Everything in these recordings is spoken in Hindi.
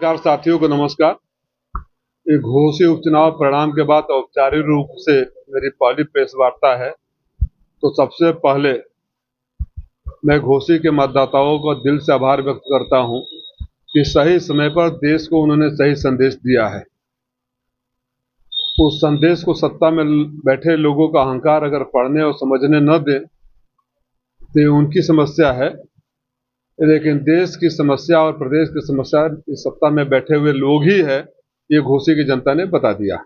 पत्रकार साथियों को नमस्कार। एक घोसी उपचुनाव परिणाम के बाद औपचारिक रूप से मेरी पहली प्रेस वार्ता है। तो सबसे पहले मैं घोसी के मतदाताओं का दिल से आभार व्यक्त करता हूं कि सही समय पर देश को उन्होंने सही संदेश दिया है। उस संदेश को सत्ता में बैठे लोगों का अहंकार अगर पढ़ने और समझने न दे तो ये उनकी समस्या है, लेकिन देश की समस्या और प्रदेश की समस्या इस सत्ता में बैठे हुए लोग ही है, ये घोसी की जनता ने बता दिया।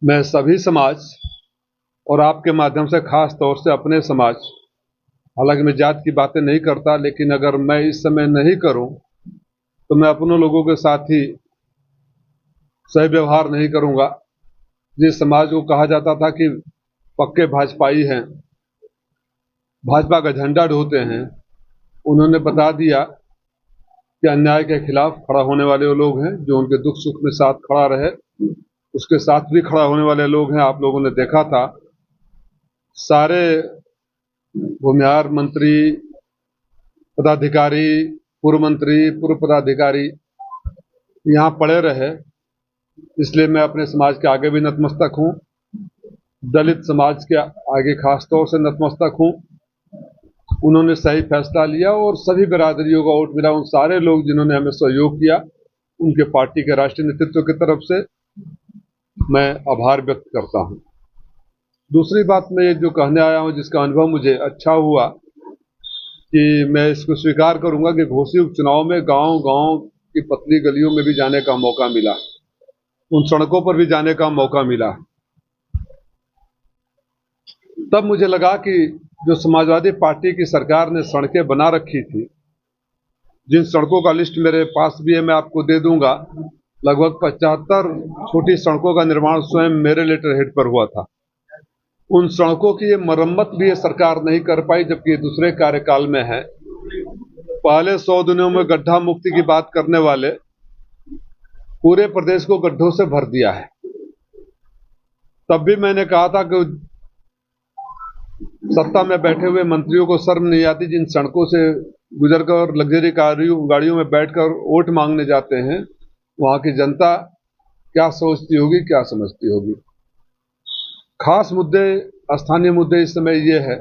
मैं सभी समाज और आपके माध्यम से खास तौर से अपने समाज, हालांकि मैं जात की बातें नहीं करता, लेकिन अगर मैं इस समय नहीं करूं तो मैं अपने लोगों के साथ ही सही व्यवहार नहीं करूंगा। जिस समाज को कहा जाता था कि पक्के भाजपाई हैं, भाजपा का झंडा ढोते हैं, उन्होंने बता दिया कि अन्याय के खिलाफ खड़ा होने वाले वो लोग हैं जो उनके दुख सुख में साथ खड़ा रहे, उसके साथ भी खड़ा होने वाले लोग हैं। आप लोगों ने देखा था सारे भूमिहार मंत्री, पदाधिकारी, पूर्व मंत्री, पूर्व पदाधिकारी यहाँ पड़े रहे। इसलिए मैं अपने समाज के आगे भी नतमस्तक हूँ, दलित समाज के आगे खास तौर से नतमस्तक हूँ। उन्होंने सही फैसला लिया और सभी बिरादरियों का वोट मिला। उन सारे लोग जिन्होंने हमें सहयोग किया, उनके पार्टी के राष्ट्रीय नेतृत्व की तरफ से मैं आभार व्यक्त करता हूं। दूसरी बात मैं ये जो कहने आया हूं, जिसका अनुभव मुझे अच्छा हुआ कि मैं इसको स्वीकार करूंगा कि घोसी उपचुनाव में गांव-गांव की पतली गलियों में भी जाने का मौका मिला, उन सड़कों पर भी जाने का मौका मिला। तब मुझे लगा कि जो समाजवादी पार्टी की सरकार ने सड़कें बना रखी थी, जिन सड़कों का लिस्ट मेरे पास भी है, मैं आपको दे दूंगा, लगभग 75 छोटी सड़कों का निर्माण स्वयं मेरे लेटर हेड पर हुआ था। उन सड़कों की ये मरम्मत भी ये सरकार नहीं कर पाई, जबकि ये दूसरे कार्यकाल में है। पहले 100 दिनों में गड्ढा मुक्ति की बात करने वाले पूरे प्रदेश को गड्ढों से भर दिया है। तब भी मैंने कहा था कि सत्ता में बैठे हुए मंत्रियों को शर्म नहीं आती, जिन सड़कों से गुजरकर लग्जरी गाड़ियों में बैठकर वोट मांगने जाते हैं, वहां की जनता क्या सोचती होगी, क्या समझती होगी। खास मुद्दे, स्थानीय मुद्दे इस समय ये है,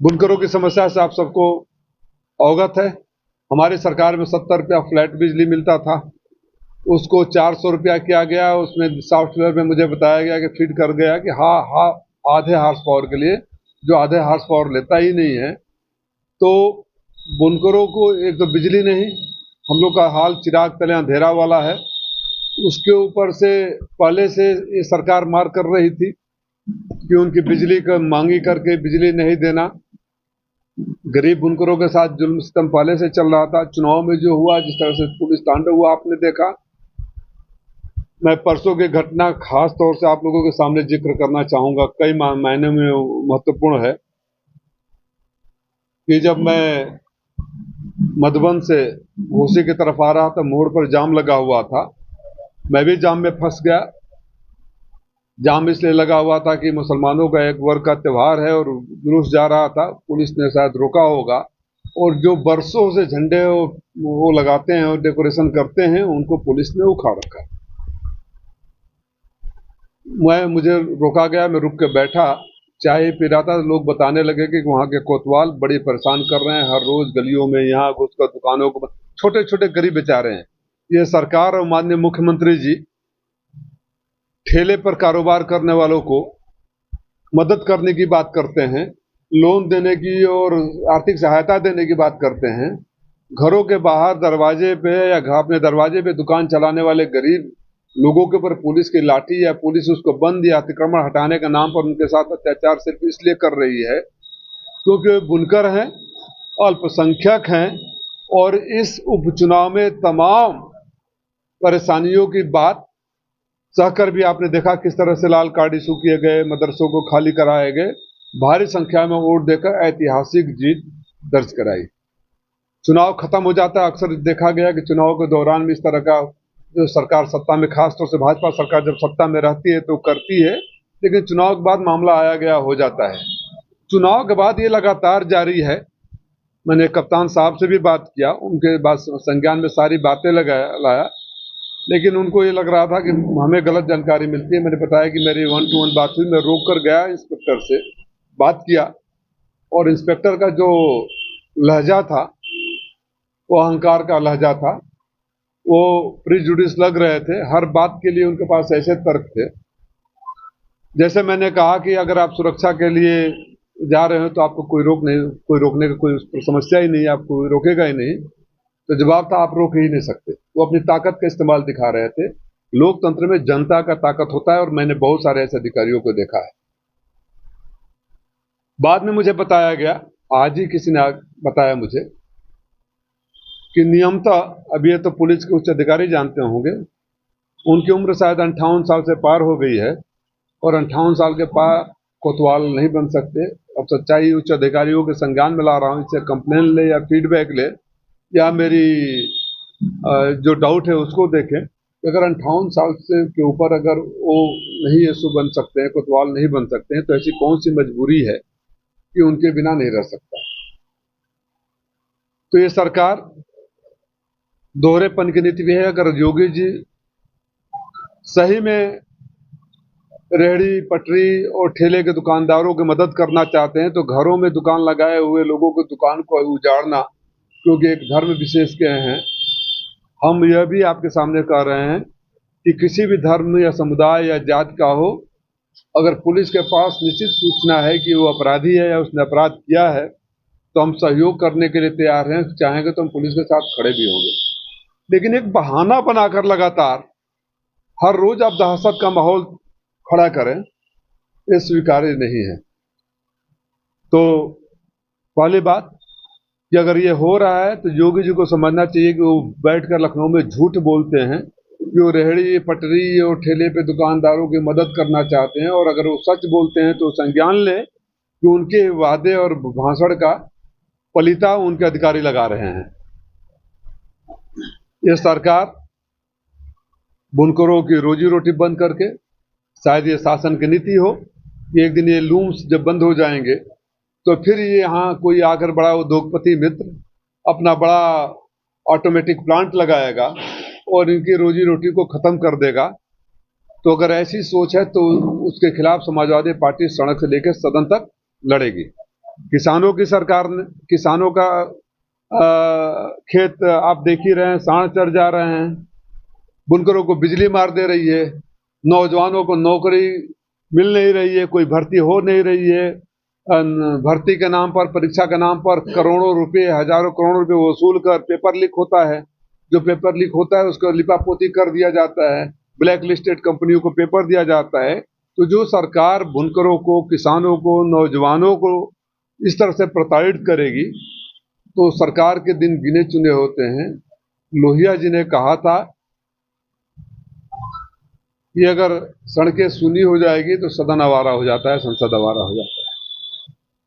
बुनकरों की समस्या से आप सबको अवगत है। हमारी सरकार में 70 रुपया फ्लैट बिजली मिलता था, उसको 400 रुपया किया गया। उसमें सॉफ्टवेयर में मुझे बताया गया कि फीड कर गया कि हाँ आधे हार्स पावर के लिए, जो आधे हार्स पावर लेता ही नहीं है। तो बुनकरों को एक तो बिजली नहीं, हम लोग का हाल चिराग तले अंधेरा वाला है। उसके ऊपर से पहले से ये सरकार मार कर रही थी कि उनकी बिजली का मांगी करके बिजली नहीं देना। गरीब बुनकरों के साथ जुल्म सितम पहले से चल रहा था। चुनाव में जो हुआ, जिस तरह से पुलिस तांडव हुआ, आपने देखा। मैं परसों की घटना खास तौर से आप लोगों के सामने जिक्र करना चाहूंगा, कई मायने में महत्वपूर्ण है कि जब मैं मधुबन से घोसी की तरफ आ रहा था, मोड़ पर जाम लगा हुआ था, मैं भी जाम में फंस गया। जाम इसलिए लगा हुआ था कि मुसलमानों का एक वर्ग का त्यौहार है और जुलूस जा रहा था, पुलिस ने शायद रोका होगा, और जो बरसों से झंडे वो लगाते हैं और डेकोरेशन करते हैं, उनको पुलिस ने उखाड़ रखा। मुझे रोका गया, मैं रुक के बैठा, चाय पी रहा था। लोग बताने लगे कि वहां के कोतवाल बड़ी परेशान कर रहे हैं, हर रोज गलियों में यहाँ घुसकर दुकानों को, छोटे छोटे गरीब बेचारे हैं। ये सरकार और माननीय मुख्यमंत्री जी ठेले पर कारोबार करने वालों को मदद करने की बात करते हैं, लोन देने की और आर्थिक सहायता देने की बात करते हैं। घरों के बाहर दरवाजे पे या अपने दरवाजे पे दुकान चलाने वाले गरीब लोगों के ऊपर पुलिस की लाठी या पुलिस उसको बंद या अतिक्रमण हटाने के नाम पर उनके साथ अत्याचार सिर्फ इसलिए कर रही है क्योंकि वे बुनकर हैं, अल्पसंख्यक हैं, और इस उपचुनाव में तमाम परेशानियों की बात सहकर भी आपने देखा किस तरह से लाल कार्ड इशू किए गए, मदरसों को खाली कराए गए, भारी संख्या में वोट देकर ऐतिहासिक जीत दर्ज कराई। चुनाव खत्म हो जाता है, अक्सर देखा गया कि चुनाव के दौरान भी इस तरह का जो सरकार सत्ता में, खासतौर से भाजपा सरकार जब सत्ता में रहती है तो करती है, लेकिन चुनाव के बाद मामला आया गया हो जाता है। चुनाव के बाद ये लगातार जारी है। मैंने कप्तान साहब से भी बात किया, उनके बाद संज्ञान में सारी बातें लाया, लेकिन उनको ये लग रहा था कि हमें गलत जानकारी मिलती है। मैंने बताया कि मेरी 1-to-1 बात हुई, मैं रोक कर गया इंस्पेक्टर से, बात किया, और इंस्पेक्टर का जो लहजा था वो अहंकार का लहजा था, वो प्रिजुडिस लग रहे थे, हर बात के लिए उनके पास ऐसे तर्क थे। जैसे मैंने कहा कि अगर आप सुरक्षा के लिए जा रहे हो तो आपको कोई रोकने का कोई समस्या ही नहीं है, आपको कोई रोकेगा ही नहीं। तो जवाब था आप रोक ही नहीं सकते। वो अपनी ताकत का इस्तेमाल दिखा रहे थे। लोकतंत्र में जनता का ताकत होता है, और मैंने बहुत सारे ऐसे अधिकारियों को देखा है। बाद में मुझे बताया गया, आज ही किसी ने बताया मुझे, कि नियमतः, अब ये तो पुलिस के उच्च अधिकारी जानते होंगे, उनकी उम्र शायद 58 साल से पार हो गई है, और 58 साल के पार कोतवाल नहीं बन सकते। अब सच्चाई उच्च अधिकारियों के संज्ञान में ला रहा हूं, इससे कंप्लेन ले या फीडबैक ले या मेरी जो डाउट है उसको देखें। अगर 58 साल से के ऊपर अगर वो नहीं एसओ बन सकते हैं, कोतवाल नहीं बन सकते हैं, तो ऐसी कौन सी मजबूरी है कि उनके बिना नहीं रह सकता। तो ये सरकार दोहरेपन की नीति भी है। अगर योगी जी सही में रेहड़ी पटरी और ठेले के दुकानदारों की मदद करना चाहते हैं, तो घरों में दुकान लगाए हुए लोगों की दुकान को उजाड़ना, क्योंकि एक धर्म विशेष के हैं। हम यह भी आपके सामने कह रहे हैं कि किसी भी धर्म या समुदाय या जात का हो, अगर पुलिस के पास निश्चित सूचना है कि वो अपराधी है या उसने अपराध किया है, तो हम सहयोग करने के लिए तैयार हैं। चाहेंगे तो हम पुलिस के साथ खड़े भी होंगे। लेकिन एक बहाना बनाकर लगातार हर रोज आप दहशत का माहौल खड़ा करें, ये स्वीकार्य नहीं है। तो पहली बात कि अगर ये हो रहा है तो योगी जी को समझना चाहिए कि वो बैठकर लखनऊ में झूठ बोलते हैं कि वो रेहड़ी पटरी और ठेले पे दुकानदारों की मदद करना चाहते हैं, और अगर वो सच बोलते हैं तो संज्ञान ले कि उनके वादे और भाषण का पलीता उनके अधिकारी लगा रहे हैं। ये सरकार बुनकरों की रोजी रोटी बंद करके, शायद ये शासन की नीति हो कि एक दिन ये लूम्स जब बंद हो जाएंगे तो फिर ये यहाँ कोई आकर बड़ा उद्योगपति मित्र अपना बड़ा ऑटोमेटिक प्लांट लगाएगा और इनकी रोजी रोटी को खत्म कर देगा। तो अगर ऐसी सोच है तो उसके खिलाफ समाजवादी पार्टी सड़क से लेकर सदन तक लड़ेगी। किसानों की सरकार ने, किसानों का खेत आप देख ही रहे हैं, सांड चढ़ जा रहे हैं, बुनकरों को बिजली मार दे रही है, नौजवानों को नौकरी मिल नहीं रही है, कोई भर्ती हो नहीं रही है, भर्ती के नाम पर, परीक्षा के नाम पर करोड़ों रुपए, हजारों करोड़ों रुपए वसूल कर पेपर लीक होता है। जो पेपर लीक होता है उसको लिपापोती कर दिया जाता है, ब्लैक लिस्टेड कंपनियों को पेपर दिया जाता है। तो जो सरकार बुनकरों को, किसानों को, नौजवानों को इस तरह से प्रताड़ित करेगी तो सरकार के दिन गिने चुने होते हैं। लोहिया जी ने कहा था कि अगर सड़कें सूनी हो जाएगी तो सदन आवारा हो जाता है, संसद आवारा हो जाता है।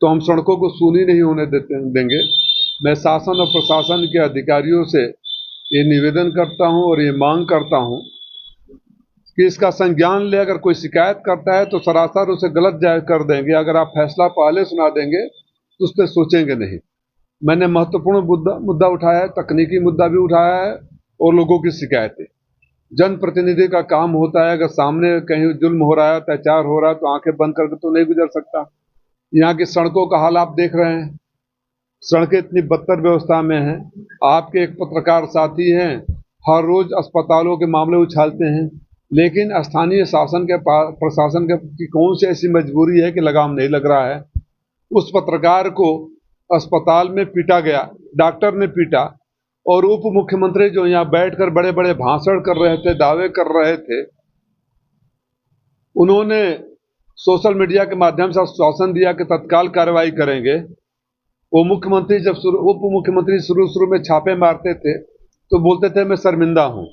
तो हम सड़कों को सूनी नहीं होने देंगे। मैं शासन और प्रशासन के अधिकारियों से ये निवेदन करता हूं और ये मांग करता हूं कि इसका संज्ञान ले। अगर कोई शिकायत करता है तो सरासर उसे गलत जाहिर कर देंगे। अगर आप फैसला पहले सुना देंगे तो उस पर सोचेंगे नहीं। मैंने महत्वपूर्ण मुद्दा उठाया है, तकनीकी मुद्दा भी उठाया है, और लोगों की शिकायतें। जनप्रतिनिधि का काम होता है, अगर सामने कहीं जुल्म हो रहा है, अत्याचार हो रहा है, तो आंखें बंद करके तो नहीं गुजर सकता। यहाँ की सड़कों का हाल आप देख रहे हैं, सड़कें इतनी बदतर व्यवस्था में हैं। आपके एक पत्रकार साथी हैं, हर रोज अस्पतालों के मामले उछालते हैं, लेकिन स्थानीय शासन के प्रशासन की कौन सी ऐसी मजबूरी है कि लगाम नहीं लग रहा है। उस पत्रकार को अस्पताल में पीटा गया, डॉक्टर ने पीटा, और उप मुख्यमंत्री जो यहाँ बैठकर बड़े बड़े भाषण कर रहे थे, दावे कर रहे थे, उन्होंने सोशल मीडिया के माध्यम से आश्वासन दिया कि तत्काल कार्रवाई करेंगे। वो मुख्यमंत्री जब उप मुख्यमंत्री शुरू में छापे मारते थे तो बोलते थे मैं शर्मिंदा हूं।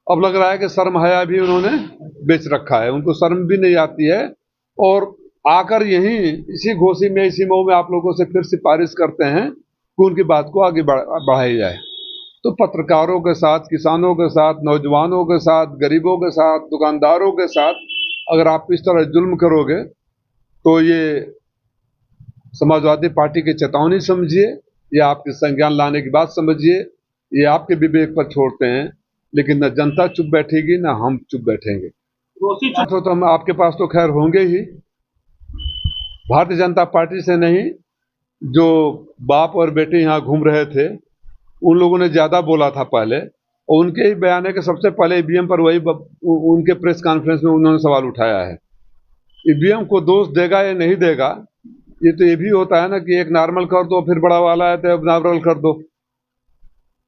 अब लग रहा है कि शर्म हया भी उन्होंने बेच रखा है, उनको शर्म भी नहीं आती है। और आकर यहीं इसी घोषी में, इसी मऊ में आप लोगों से फिर सिफारिश करते हैं कि उनकी बात को आगे बढ़ाई जाए। तो पत्रकारों के साथ, किसानों के साथ, नौजवानों के साथ, गरीबों के साथ, दुकानदारों के साथ अगर आप इस तरह जुल्म करोगे तो ये समाजवादी पार्टी की चेतावनी समझिए ये आपके संज्ञान लाने की बात समझिए, ये आपके विवेक पर छोड़ते हैं, लेकिन न जनता चुप बैठेगी न हम चुप बैठेंगे। तो हम आपके पास तो खैर होंगे ही, भारतीय जनता पार्टी से नहीं, जो बाप और बेटे यहाँ घूम रहे थे उन लोगों ने ज्यादा बोला था पहले, और उनके ही बयान है कि सबसे पहले ईवीएम पर वही उनके प्रेस कॉन्फ्रेंस में उन्होंने सवाल उठाया है। ईवीएम को दोष देगा या नहीं देगा, ये तो ये भी होता है ना कि एक नॉर्मल कर दो फिर बड़ा वाला है तो अब नॉर्मल कर दो।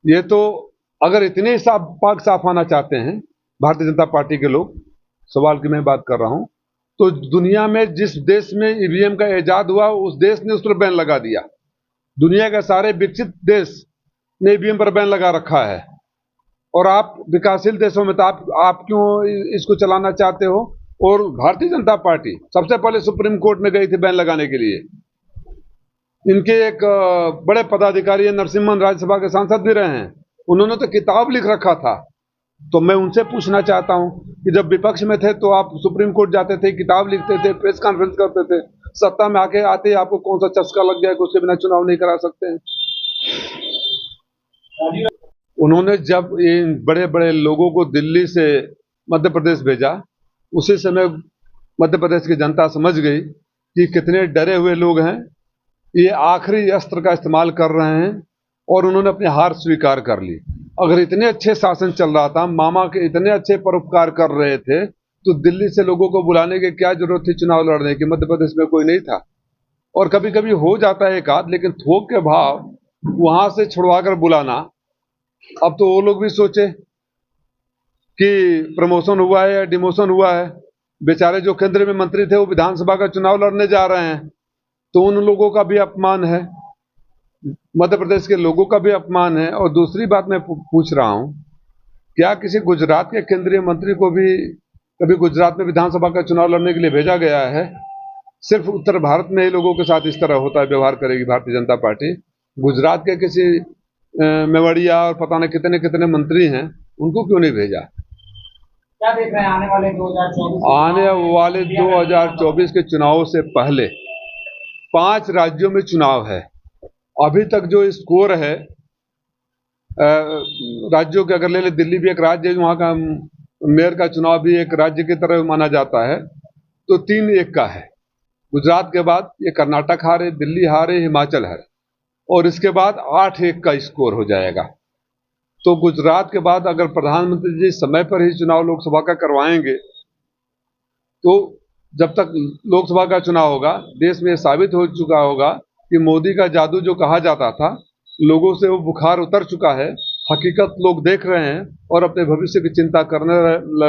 ये तो अगर इतने साफ पाक साफ आना चाहते हैं भारतीय जनता पार्टी के लोग, सवाल की मैं बात कर रहा हूं, तो दुनिया में जिस देश में ईवीएम का इजाद हुआ उस देश ने उस पर बैन लगा दिया। दुनिया के सारे विकसित देश ने ईवीएम पर बैन लगा रखा है, और आप विकासशील देशों में तो आप क्यों इसको चलाना चाहते हो? और भारतीय जनता पार्टी सबसे पहले सुप्रीम कोर्ट में गई थी बैन लगाने के लिए। इनके एक बड़े पदाधिकारी नरसिम्हन राज्यसभा के सांसद भी रहे हैं, उन्होंने तो किताब लिख रखा था। तो मैं उनसे पूछना चाहता हूं कि जब विपक्ष में थे तो आप सुप्रीम कोर्ट जाते थे, किताब लिखते थे, प्रेस कॉन्फ्रेंस करते थे, सत्ता में आते आपको कौन सा चस्का लग गया कि उसके बिना चुनाव नहीं करा सकते हैं? उन्होंने जब इन बड़े बड़े लोगों को दिल्ली से मध्य प्रदेश भेजा, उसी समय मध्य प्रदेश की जनता समझ गई कि कितने डरे हुए लोग हैं, ये आखिरी अस्त्र का इस्तेमाल कर रहे हैं, और उन्होंने अपनी हार स्वीकार कर ली। अगर इतने अच्छे शासन चल रहा था, मामा के इतने अच्छे परोपकार कर रहे थे, तो दिल्ली से लोगों को बुलाने की क्या जरूरत थी चुनाव लड़ने की? मध्य प्रदेश में कोई नहीं था। और कभी कभी हो जाता है एक आध, लेकिन थोक के भाव वहां से छुड़वा कर बुलाना, अब तो वो लोग भी सोचे कि प्रमोशन हुआ है या डिमोशन हुआ है। बेचारे जो केंद्र में मंत्री थे वो विधानसभा का चुनाव लड़ने जा रहे हैं, तो उन लोगों का भी अपमान है, मध्य प्रदेश के लोगों का भी अपमान है। और दूसरी बात मैं पूछ रहा हूं, क्या किसी गुजरात के केंद्रीय मंत्री को भी कभी गुजरात में विधानसभा का चुनाव लड़ने के लिए भेजा गया है? सिर्फ उत्तर भारत में ही लोगों के साथ इस तरह होता है, व्यवहार करेगी भारतीय जनता पार्टी। गुजरात के किसी मेवाड़िया और पता नहीं कितने कितने मंत्री हैं, उनको क्यों नहीं भेजा? क्या देख रहे हैं आने वाले 2024? आने वाले 2024 के चुनाव से पहले 5 राज्यों में चुनाव है। अभी तक जो स्कोर है राज्यों के, अगर ले ले, दिल्ली भी एक राज्य है, वहां का मेयर का चुनाव भी एक राज्य की तरह माना जाता है, तो 3-1 का है। गुजरात के बाद ये कर्नाटक हारे, दिल्ली हारे, हिमाचल हारे, और इसके बाद 8-1 का स्कोर हो जाएगा। तो गुजरात के बाद अगर प्रधानमंत्री जी समय पर ही चुनाव लोकसभा का करवाएंगे, तो जब तक लोकसभा का चुनाव होगा देश में साबित हो चुका होगा कि मोदी का जादू जो कहा जाता था, लोगों से वो बुखार उतर चुका है। हकीकत लोग देख रहे हैं और अपने भविष्य की चिंता करने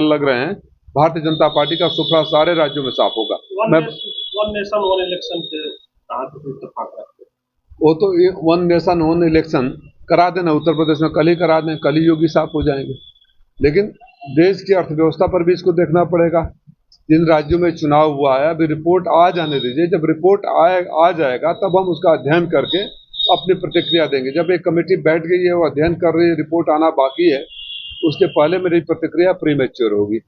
लग रहे हैं। भारतीय जनता पार्टी का सुफरा सारे राज्यों में साफ होगा। वन नेशन वन इलेक्शन के इत्तेफाक रखते, वो तो वन नेशन वन इलेक्शन करा देना, उत्तर प्रदेश में कल ही करा दें, कल ही योगी साफ हो जाएंगे। लेकिन देश की अर्थव्यवस्था पर भी इसको देखना पड़ेगा। जिन राज्यों में चुनाव हुआ है, अभी रिपोर्ट आ जाने दीजिए, जब रिपोर्ट आ जाएगा तब हम उसका अध्ययन करके अपनी प्रतिक्रिया देंगे। जब एक कमेटी बैठ गई है, वो अध्ययन कर रही है, रिपोर्ट आना बाकी है, उसके पहले मेरी प्रतिक्रिया प्रीमेच्योर होगी।